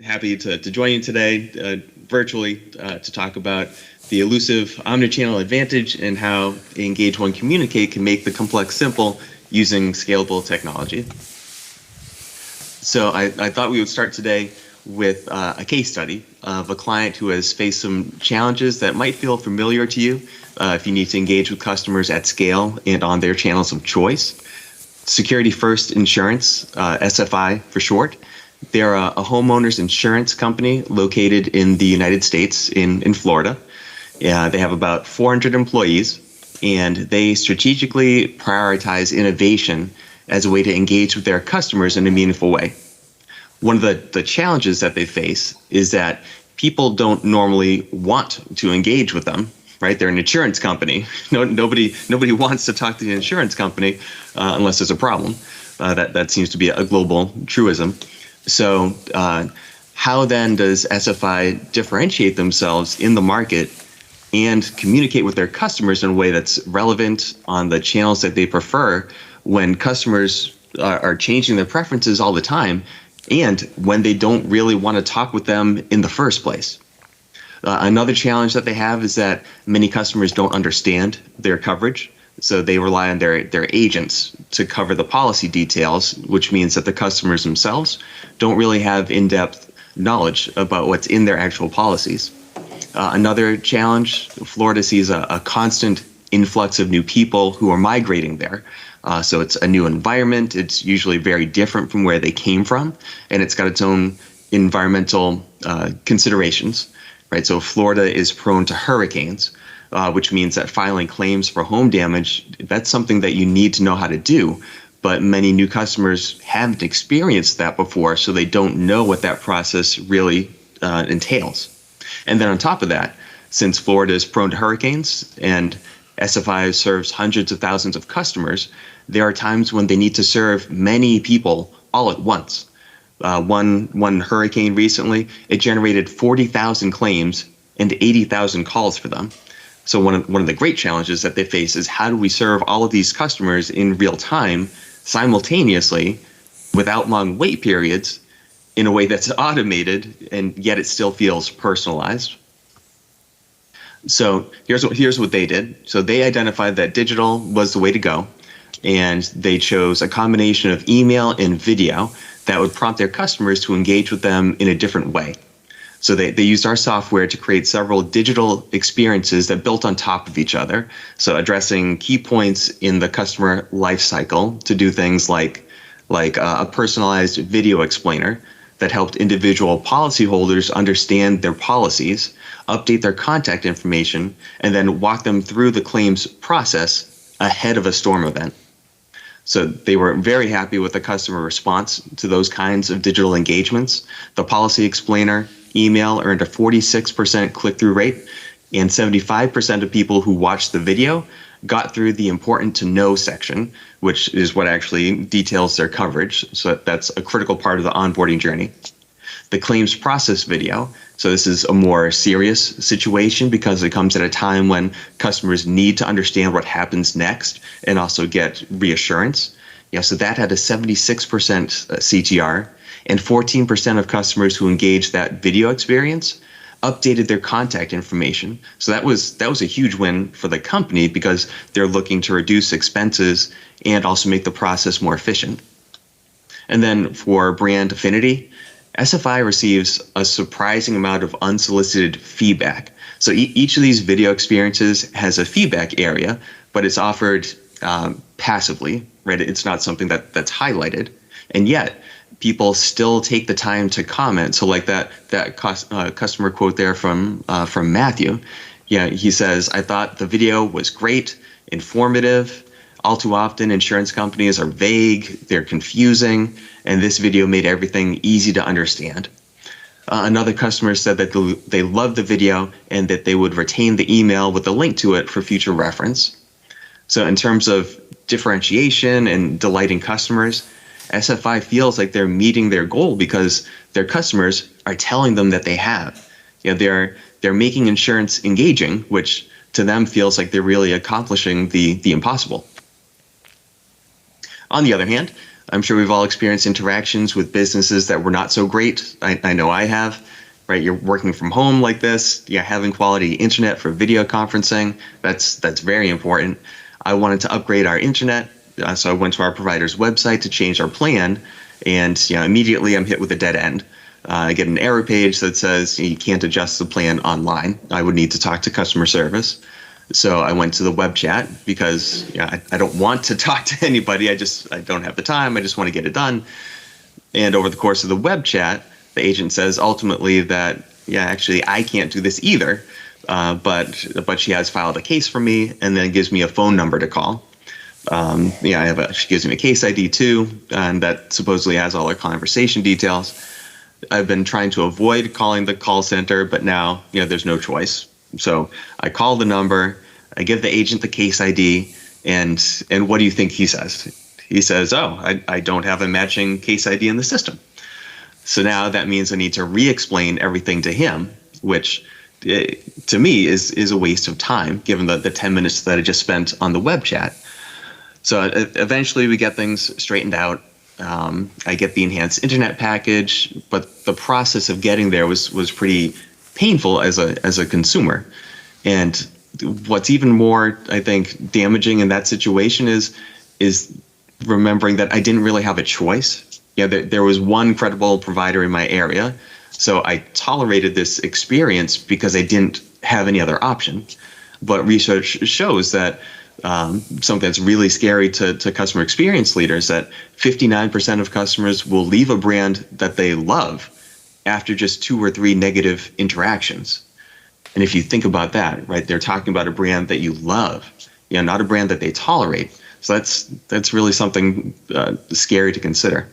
Happy to join you today virtually to talk about the elusive omnichannel advantage and how EngageOne Communicate can make the complex simple using scalable technology. So I thought we would start today with a case study of a client who has faced some challenges that might feel familiar to you if you need to engage with customers at scale and on their channels of choice. Security First Insurance, SFI for short. They're a homeowners insurance company located in the United States in Florida. They have about 400 employees, and they strategically prioritize innovation as a way to engage with their customers in a meaningful way. One of the challenges that they face is that people don't normally want to engage with them. Right, they're an insurance company. Nobody wants to talk to the insurance company unless there's a problem. That seems to be a global truism. So how then does SFI differentiate themselves in the market and communicate with their customers in a way that's relevant on the channels that they prefer when customers are changing their preferences all the time and when they don't really want to talk with them in the first place? Another challenge that they have is that many customers don't understand their coverage, so they rely on their agents to cover the policy details, which means that the customers themselves don't really have in-depth knowledge about what's in their actual policies. Another challenge, Florida sees a constant influx of new people who are migrating there. So it's a new environment. It's usually very different from where they came from, and it's got its own environmental considerations. Right, so Florida is prone to hurricanes, which means that filing claims for home damage, that's something that you need to know how to do. But many new customers haven't experienced that before, so they don't know what that process really entails. And then on top of that, since Florida is prone to hurricanes and SFI serves hundreds of thousands of customers, there are times when they need to serve many people all at once. One hurricane recently, it generated 40,000 claims and 80,000 calls for them. So one of the great challenges that they face is how do we serve all of these customers in real time simultaneously without long wait periods in a way that's automated and yet it still feels personalized. So here's what they did. So they identified that digital was the way to go, and they chose a combination of email and video that would prompt their customers to engage with them in a different way. So they used our software to create several digital experiences that built on top of each other. So addressing key points in the customer life cycle to do things like a personalized video explainer that helped individual policyholders understand their policies, update their contact information, and then walk them through the claims process ahead of a storm event. So they were very happy with the customer response to those kinds of digital engagements. The policy explainer email earned a 46% click-through rate, and 75% of people who watched the video got through the important to know section, which is what actually details their coverage. So that's a critical part of the onboarding journey. The claims process video, so this is a more serious situation because it comes at a time when customers need to understand what happens next and also get reassurance. Yeah, so that had a 76% CTR, and 14% of customers who engaged that video experience updated their contact information. So that was a huge win for the company because they're looking to reduce expenses and also make the process more efficient. And then for brand affinity, SFI receives a surprising amount of unsolicited feedback. So each of these video experiences has a feedback area, but it's offered passively, right? It's not something that's highlighted. And yet, people still take the time to comment. So like that customer quote there from Matthew, yeah, he says, "I thought the video was great, informative. All too often, insurance companies are vague, they're confusing, and this video made everything easy to understand." Another customer said that they loved the video and that they would retain the email with a link to it for future reference. So in terms of differentiation and delighting customers, SFI feels like they're meeting their goal because their customers are telling them that they have. You know, they're making insurance engaging, which to them feels like they're really accomplishing the impossible. On the other hand, I'm sure we've all experienced interactions with businesses that were not so great. I know I have, right? You're working from home like this. Yeah, having quality internet for video conferencing, that's very important. I wanted to upgrade our internet, so I went to our provider's website to change our plan, and immediately I'm hit with a dead end. I get an error page that says you can't adjust the plan online. I would need to talk to customer service. So I went to the web chat because I don't want to talk to anybody. I don't have the time. I just want to get it done. And over the course of the web chat, the agent says ultimately that, actually I can't do this either. But she has filed a case for me, and then gives me a phone number to call. She gives me a case ID too, and that supposedly has all our conversation details. I've been trying to avoid calling the call center, but now, there's no choice. So I call the number, I give the agent the case ID, and what do you think he says? He says, oh, I don't have a matching case ID in the system. So now that means I need to re-explain everything to him, which to me is a waste of time, given the 10 minutes that I just spent on the web chat. So eventually we get things straightened out. I get the enhanced internet package, but the process of getting there was pretty painful as a consumer. And what's even more, I think, damaging in that situation is remembering that I didn't really have a choice. There was one credible provider in my area, so I tolerated this experience because I didn't have any other option. But research shows that something that's really scary to customer experience leaders, that 59% of customers will leave a brand that they love after just 2 or 3 negative interactions. And if you think about that, right, they're talking about a brand that you love, not a brand that they tolerate. So that's really something scary to consider.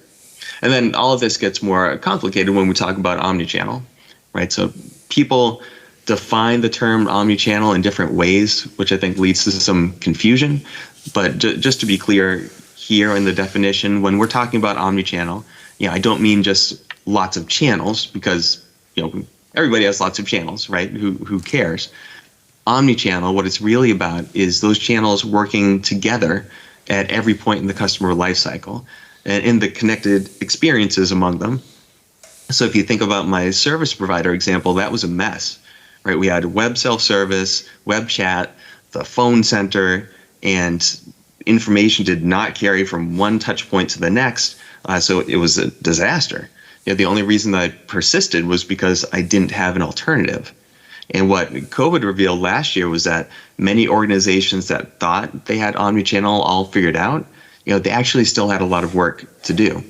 And then all of this gets more complicated when we talk about omnichannel, right? So people define the term omnichannel in different ways, which I think leads to some confusion. But just to be clear here in the definition, when we're talking about omnichannel, I don't mean just lots of channels, because everybody has lots of channels, right? Who cares? Omnichannel, what it's really about is those channels working together at every point in the customer lifecycle and in the connected experiences among them. So if you think about my service provider example, that was a mess, right? We had web self-service, web chat, the phone center, and information did not carry from one touch point to the next. So it was a disaster. The only reason that I persisted was because I didn't have an alternative. And what COVID revealed last year was that many organizations that thought they had omnichannel all figured out, they actually still had a lot of work to do.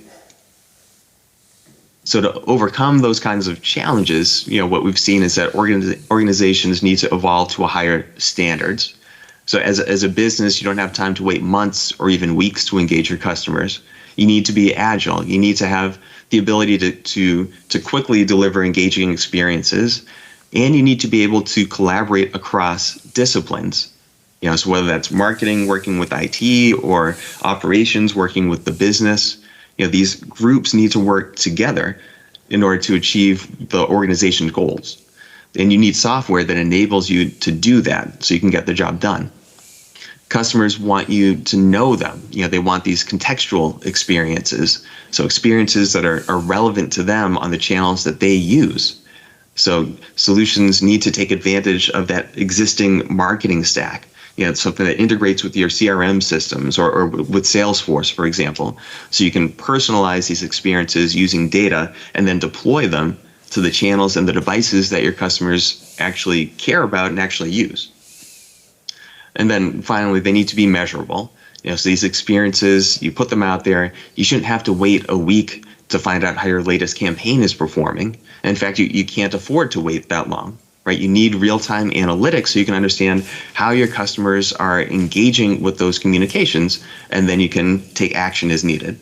So to overcome those kinds of challenges, what we've seen is that organizations need to evolve to a higher standards. So as a business, you don't have time to wait months or even weeks to engage your customers. You need to be agile. You need to have the ability to quickly deliver engaging experiences, and you need to be able to collaborate across disciplines. So whether that's marketing working with IT or operations working with the business, these groups need to work together in order to achieve the organization's goals. And you need software that enables you to do that so you can get the job done. Customers want you to know them. They want these contextual experiences. So experiences that are relevant to them on the channels that they use. So solutions need to take advantage of that existing marketing stack. Something that integrates with your CRM systems or with Salesforce, for example. So you can personalize these experiences using data and then deploy them to the channels and the devices that your customers actually care about and actually use. And then finally, they need to be measurable. So these experiences, you put them out there, you shouldn't have to wait a week to find out how your latest campaign is performing. In fact, you can't afford to wait that long, right? You need real-time analytics so you can understand how your customers are engaging with those communications, and then you can take action as needed.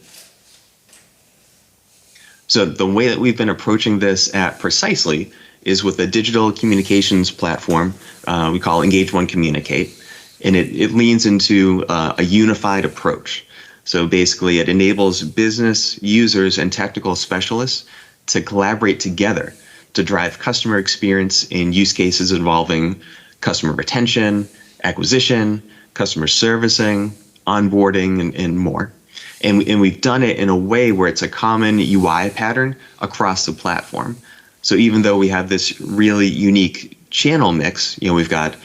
So the way that we've been approaching this at Precisely is with a digital communications platform we call EngageOne Communicate, and it leans into a unified approach. So basically, it enables business users and technical specialists to collaborate together to drive customer experience in use cases involving customer retention, acquisition, customer servicing, onboarding, and more. And we've done it in a way where it's a common UI pattern across the platform. So even though we have this really unique channel mix, we've got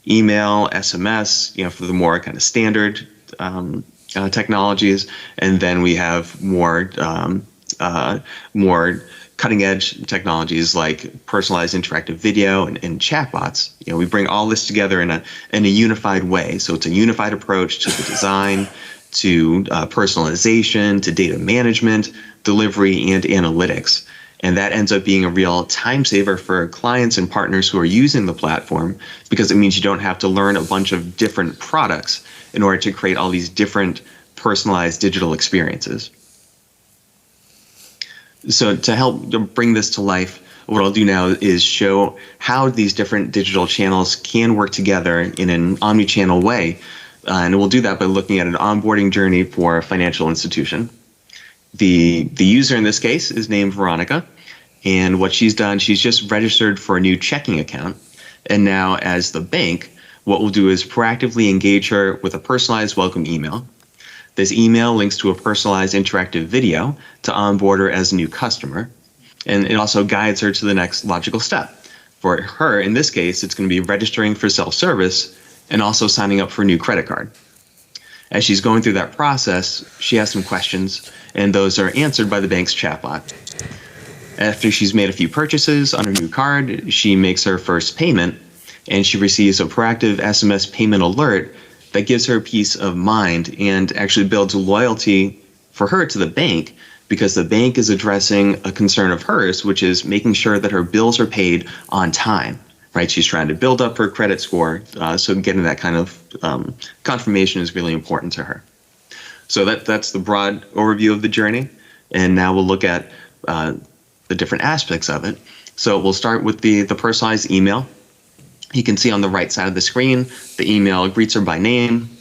email, SMS, for the more kind of standard technologies, and then we have more cutting edge technologies like personalized interactive video and chatbots. We bring all this together in a unified way. So it's a unified approach to the design, to personalization, to data management, delivery, and analytics. And that ends up being a real time saver for clients and partners who are using the platform, because it means you don't have to learn a bunch of different products in order to create all these different personalized digital experiences. So to help bring this to life, what I'll do now is show how these different digital channels can work together in an omni-channel way. And we'll do that by looking at an onboarding journey for a financial institution. The user in this case is named Veronica, and what she's done, she's just registered for a new checking account. And now as the bank, what we'll do is proactively engage her with a personalized welcome email. This email links to a personalized interactive video to onboard her as a new customer. And it also guides her to the next logical step. For her, in this case, it's going to be registering for self-service and also signing up for a new credit card. As she's going through that process, she has some questions, and those are answered by the bank's chatbot. After she's made a few purchases on her new card, she makes her first payment, and she receives a proactive SMS payment alert that gives her peace of mind and actually builds loyalty for her to the bank, because the bank is addressing a concern of hers, which is making sure that her bills are paid on time. Right? She's trying to build up her credit score, so getting that kind of confirmation is really important to her. So that's the broad overview of the journey, and now we'll look at the different aspects of it. So we'll start with the personalized email. You can see on the right side of the screen, the email greets her by name,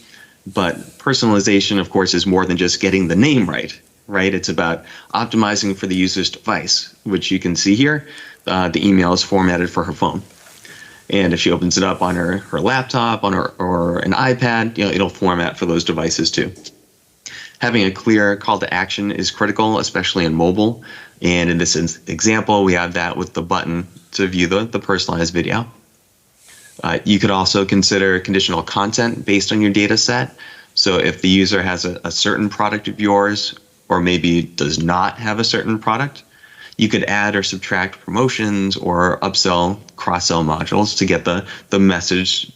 but personalization, of course, is more than just getting the name right? It's about optimizing for the user's device, which you can see here. The email is formatted for her phone. And if she opens it up on her laptop or an iPad, it'll format for those devices too. Having a clear call to action is critical, especially in mobile. And in this example, we have that with the button to view the personalized video. You could also consider conditional content based on your data set. So if the user has a certain product of yours, or maybe does not have a certain product, you could add or subtract promotions or upsell, cross-sell modules to get the message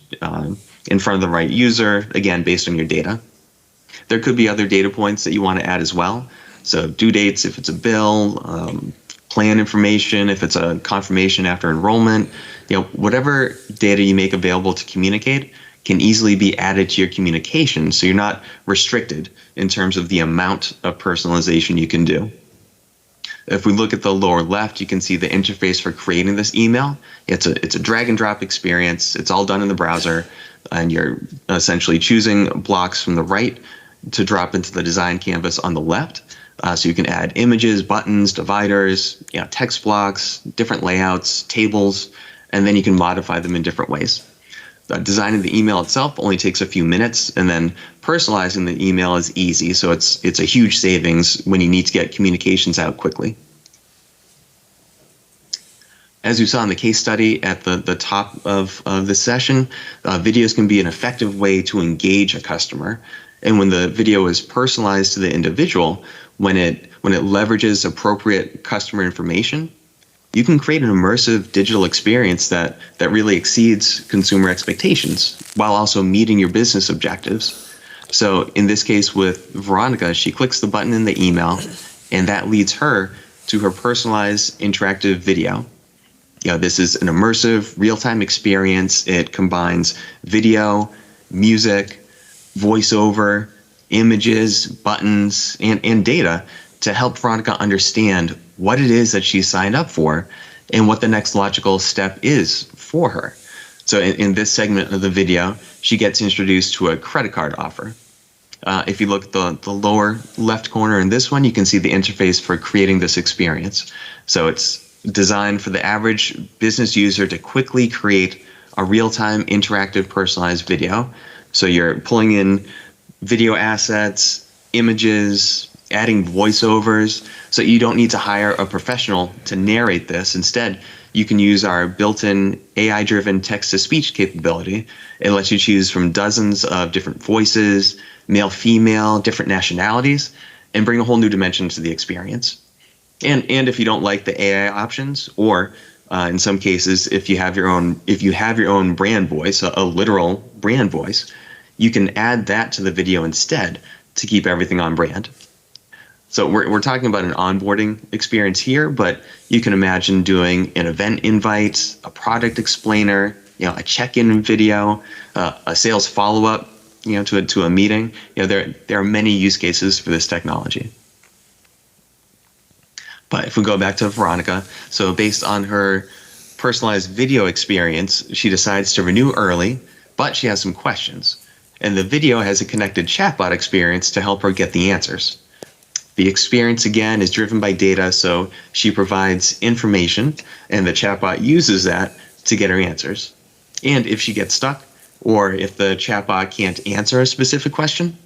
in front of the right user, again, based on your data. There could be other data points that you want to add as well. So due dates, if it's a bill, plan information, if it's a confirmation after enrollment, whatever data you make available to communicate can easily be added to your communication, so you're not restricted in terms of the amount of personalization you can do. If we look at the lower left, you can see the interface for creating this email. It's a drag and drop experience. It's all done in the browser, and you're essentially choosing blocks from the right to drop into the design canvas on the left. So you can add images, buttons, dividers, text blocks, different layouts, tables, and then you can modify them in different ways. Designing the email itself only takes a few minutes, and then personalizing the email is easy, so it's a huge savings when you need to get communications out quickly. As you saw in the case study at the top of this session, videos can be an effective way to engage a customer. And when the video is personalized to the individual, when it leverages appropriate customer information, you can create an immersive digital experience that really exceeds consumer expectations while also meeting your business objectives. So in this case with Veronica, she clicks the button in the email, and that leads her to her personalized interactive video. This is an immersive real-time experience. It combines video, music, voiceover, images, buttons, and data to help Veronica understand what it is that she signed up for and what the next logical step is for her. So in this segment of the video, she gets introduced to a credit card offer. If you look at the lower left corner in this one, you can see the interface for creating this experience. So it's designed for the average business user to quickly create a real-time interactive personalized video. So you're pulling in video assets, images, adding voiceovers, so you don't need to hire a professional to narrate this. Instead, you can use our built-in AI-driven text-to-speech capability. It lets you choose from dozens of different voices, male, female, different nationalities, and bring a whole new dimension to the experience. And if you don't like the AI options, or in some cases, if you have your own brand voice, a literal brand voice, you can add that to the video instead to keep everything on brand. So we're talking about an onboarding experience here, but you can imagine doing an event invite, a product explainer, a check-in video, a sales follow-up, to a meeting. There are many use cases for this technology. But if we go back to Veronica, so based on her personalized video experience, she decides to renew early, but she has some questions. And the video has a connected chatbot experience to help her get the answers. The experience, again, is driven by data, so she provides information, and the chatbot uses that to get her answers. And if she gets stuck, or if the chatbot can't answer a specific question,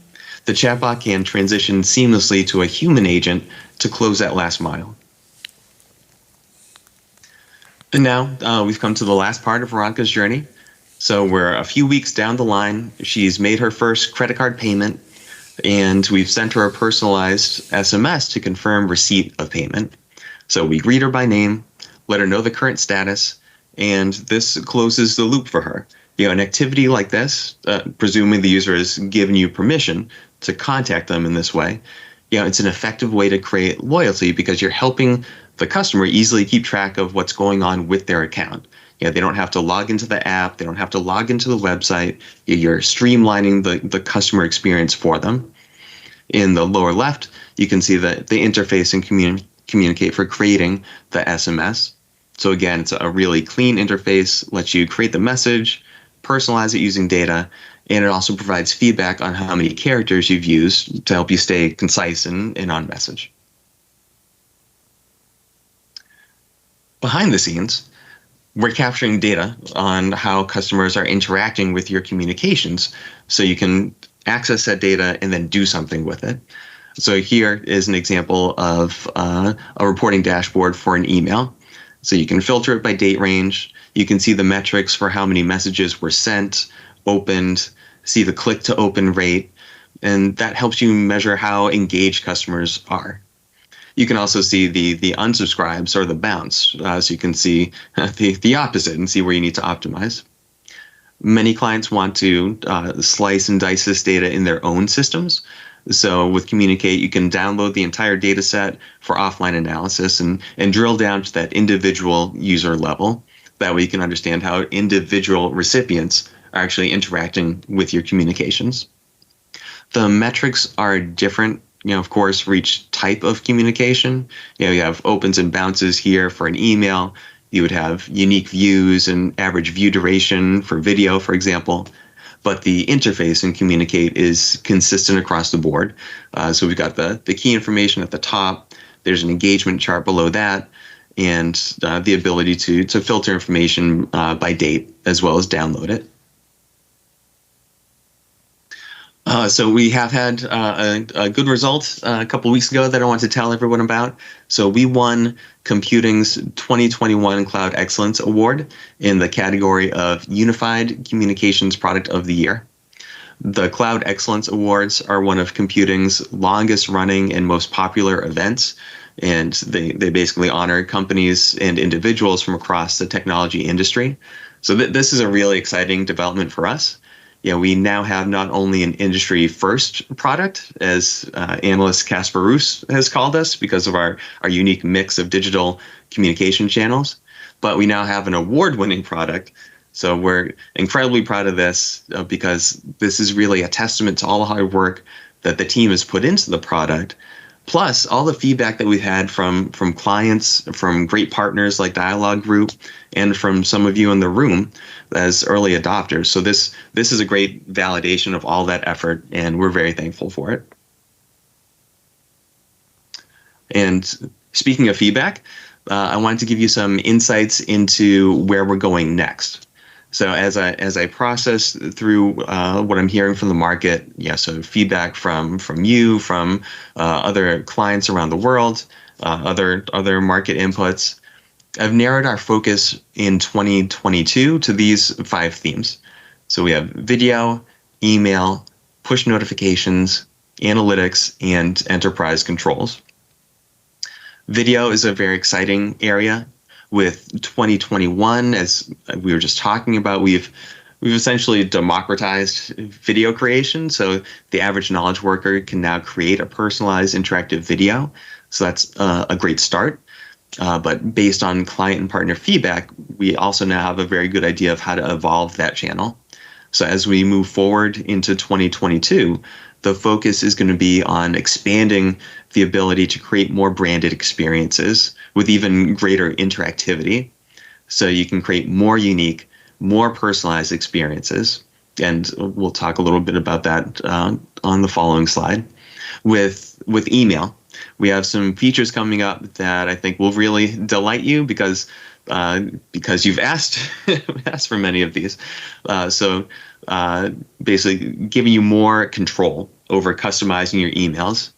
the chatbot can transition seamlessly to a human agent to close that last mile. And now we've come to the last part of Veronica's journey. So we're a few weeks down the line. She's made her first credit card payment, and we've sent her a personalized SMS to confirm receipt of payment. So we greet her by name, let her know the current status, and this closes the loop for her. An activity like this, presuming the user has given you permission to contact them in this way, it's an effective way to create loyalty because you're helping the customer easily keep track of what's going on with their account. They don't have to log into the app. They don't have to log into the website. You're streamlining the customer experience for them. In the lower left, you can see the interface and communicate for creating the SMS. So again, it's a really clean interface, lets you create the message, personalize it using data, and it also provides feedback on how many characters you've used to help you stay concise and on message. Behind the scenes, we're capturing data on how customers are interacting with your communications, so you can access that data and then do something with it. So here is an example of a reporting dashboard for an email. So you can filter it by date range. You can see the metrics for how many messages were sent, opened, see the click to open rate, and that helps you measure how engaged customers are. You can also see the unsubscribes or the bounce, so you can see the opposite and see where you need to optimize. Many clients want to slice and dice this data in their own systems. So with Communicate, you can download the entire data set for offline analysis and drill down to that individual user level. That way you can understand how individual recipients are actually interacting with your communications. The metrics are different, of course, for each type of communication. You have opens and bounces here for an email. You would have unique views and average view duration for video, for example. But the interface in Communicate is consistent across the board. So we've got the key information at the top. There's an engagement chart below that, and the ability to filter information by date as well as download it. So we have had a good result a couple weeks ago that I want to tell everyone about. So we won Computing's 2021 Cloud Excellence Award in the category of Unified Communications Product of the Year. The Cloud Excellence Awards are one of Computing's longest running and most popular events, and they basically honor companies and individuals from across the technology industry. So this is a really exciting development for us. We now have not only an industry-first product, as analyst Casper Roos has called us because of our unique mix of digital communication channels, but we now have an award-winning product. So we're incredibly proud of this because this is really a testament to all the hard work that the team has put into the product, plus all the feedback that we've had from clients, from great partners like Dialog Group, and from some of you in the room as early adopters. So this is a great validation of all that effort, and we're very thankful for it. And speaking of feedback, I wanted to give you some insights into where we're going next. So as I process through what I'm hearing from the market, so feedback from you, from other clients around the world, other market inputs, I've narrowed our focus in 2022 to these 5 themes. So we have video, email, push notifications, analytics, and enterprise controls. Video is a very exciting area. With 2021, as we were just talking about, we've essentially democratized video creation. So the average knowledge worker can now create a personalized interactive video. So that's a great start. But based on client and partner feedback, we also now have a very good idea of how to evolve that channel. So as we move forward into 2022, the focus is going to be on expanding the ability to create more branded experiences with even greater interactivity. So you can create more unique, more personalized experiences. And we'll talk a little bit about that on the following slide. With email, we have some features coming up that I think will really delight you because you've asked for many of these. So basically giving you more control over customizing your emails.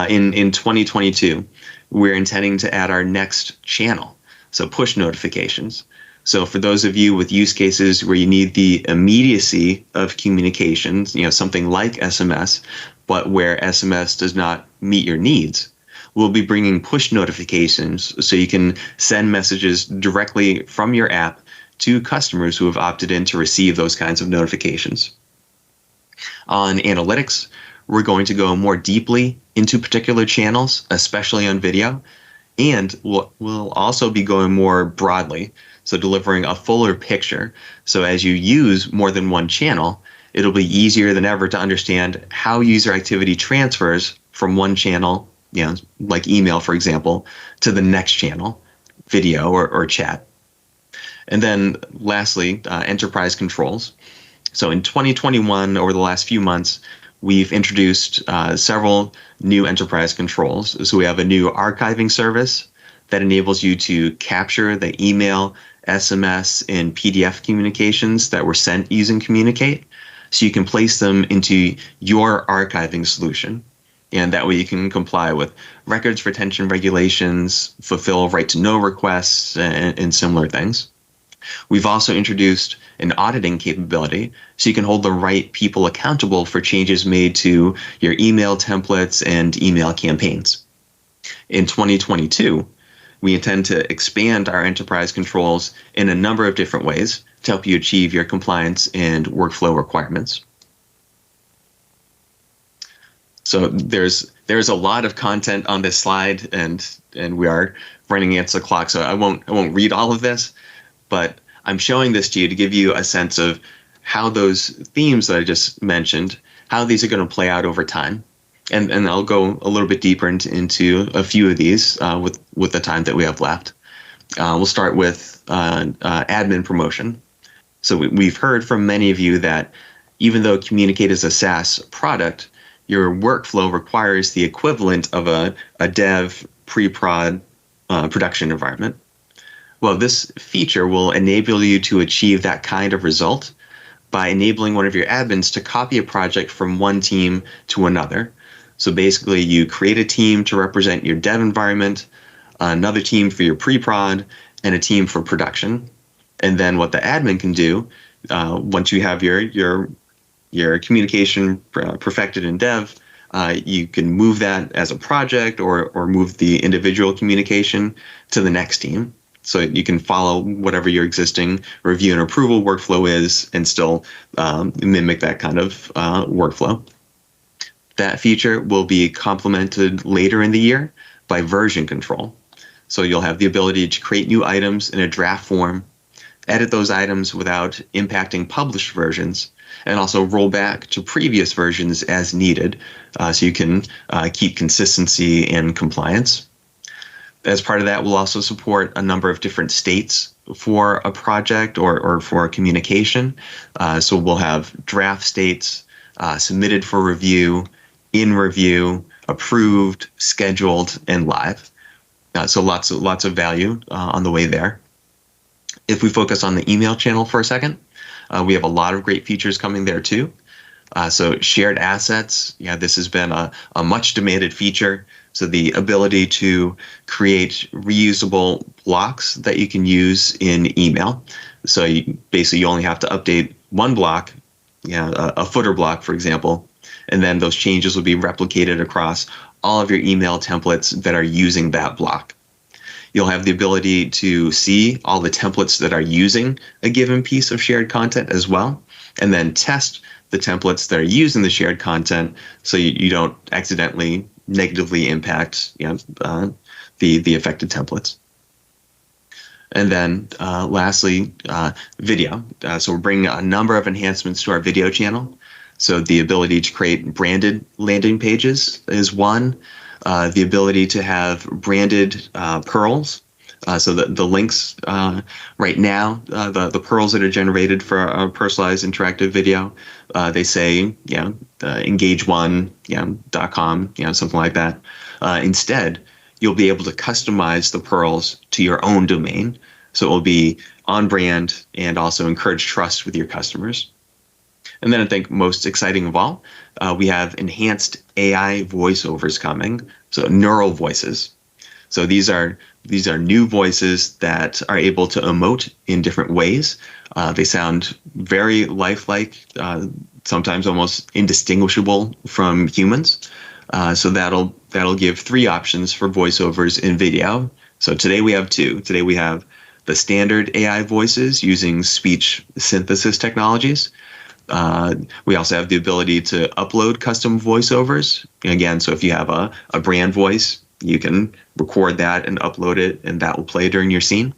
In 2022, we're intending to add our next channel, so push notifications. So for those of you with use cases where you need the immediacy of communications, something like SMS, but where SMS does not meet your needs, we'll be bringing push notifications so you can send messages directly from your app to customers who have opted in to receive those kinds of notifications. On analytics, we're going to go more deeply into particular channels, especially on video, and we'll also be going more broadly, so delivering a fuller picture. So as you use more than one channel, it'll be easier than ever to understand how user activity transfers from one channel, like email, for example, to the next channel, video or chat. And then lastly, enterprise controls. So in 2021, over the last few months, we've introduced several new enterprise controls. So we have a new archiving service that enables you to capture the email, SMS, and PDF communications that were sent using Communicate. So you can place them into your archiving solution. And that way you can comply with records retention regulations, fulfill right-to-know requests, and similar things. We've also introduced an auditing capability so you can hold the right people accountable for changes made to your email templates and email campaigns. In 2022, we intend to expand our enterprise controls in a number of different ways to help you achieve your compliance and workflow requirements. So there's a lot of content on this slide, and we are running against the clock, so I won't read all of this. But I'm showing this to you to give you a sense of how those themes that I just mentioned, how these are going to play out over time. And I'll go a little bit deeper into a few of these with the time that we have left. We'll start with admin promotion. So we've heard from many of you that even though Communicate is a SaaS product, your workflow requires the equivalent of a dev pre-prod production environment. Well, this feature will enable you to achieve that kind of result by enabling one of your admins to copy a project from one team to another. So basically, you create a team to represent your dev environment, another team for your pre-prod, and a team for production. And then what the admin can do, once you have your communication perfected in dev, you can move that as a project or move the individual communication to the next team. So you can follow whatever your existing review and approval workflow is and still mimic that kind of workflow. That feature will be complemented later in the year by version control. So you'll have the ability to create new items in a draft form, edit those items without impacting published versions, and also roll back to previous versions as needed, so you can keep consistency and compliance. As part of that, we'll also support a number of different states for a project or for a communication. So we'll have draft states, submitted for review, in review, approved, scheduled, and live. So lots of value on the way there. If we focus on the email channel for a second, We have a lot of great features coming there too. So shared assets, yeah, this has been a much demanded feature. So the ability to create reusable blocks that you can use in email. So basically you only have to update one block, a footer block, for example, and then those changes will be replicated across all of your email templates that are using that block. You'll have the ability to see all the templates that are using a given piece of shared content as well, and then test the templates that are using the shared content so you don't accidentally negatively impact the affected templates. And then lastly, video. So we're bringing a number of enhancements to our video channel. So the ability to create branded landing pages is one. The ability to have branded pearls. So the links right now, the pearls that are generated for a personalized interactive video, they say, EngageOne.com, something like that. Instead, you'll be able to customize the pearls to your own domain. So it will be on brand and also encourage trust with your customers. And then I think most exciting of all, we have enhanced AI voiceovers coming. So neural voices. So these are new voices that are able to emote in different ways. They sound very lifelike, sometimes almost indistinguishable from humans. So that'll give 3 options for voiceovers in video. So today we have 2. Today we have the standard AI voices using speech synthesis technologies. We also have the ability to upload custom voiceovers. Again, so if you have a brand voice, you can record that and upload it, and that will play during your scene.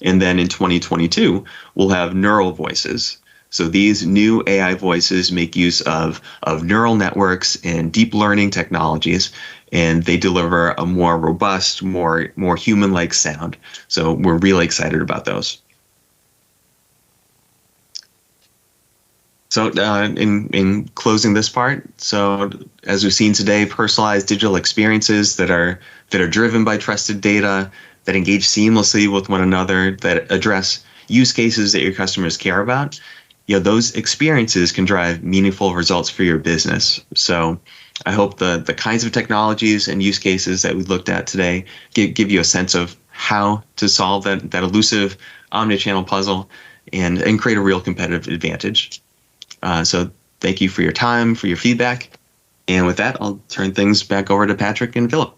And then in 2022, we'll have neural voices. So these new AI voices make use of neural networks and deep learning technologies, and they deliver a more robust, more human-like sound. So we're really excited about those. So in closing this part, so as we've seen today, personalized digital experiences that are driven by trusted data, that engage seamlessly with one another, that address use cases that your customers care about, those experiences can drive meaningful results for your business. So I hope the kinds of technologies and use cases that we looked at today give you a sense of how to solve that elusive omnichannel puzzle and create a real competitive advantage. So thank you for your time, for your feedback. And with that, I'll turn things back over to Patrick and Philip.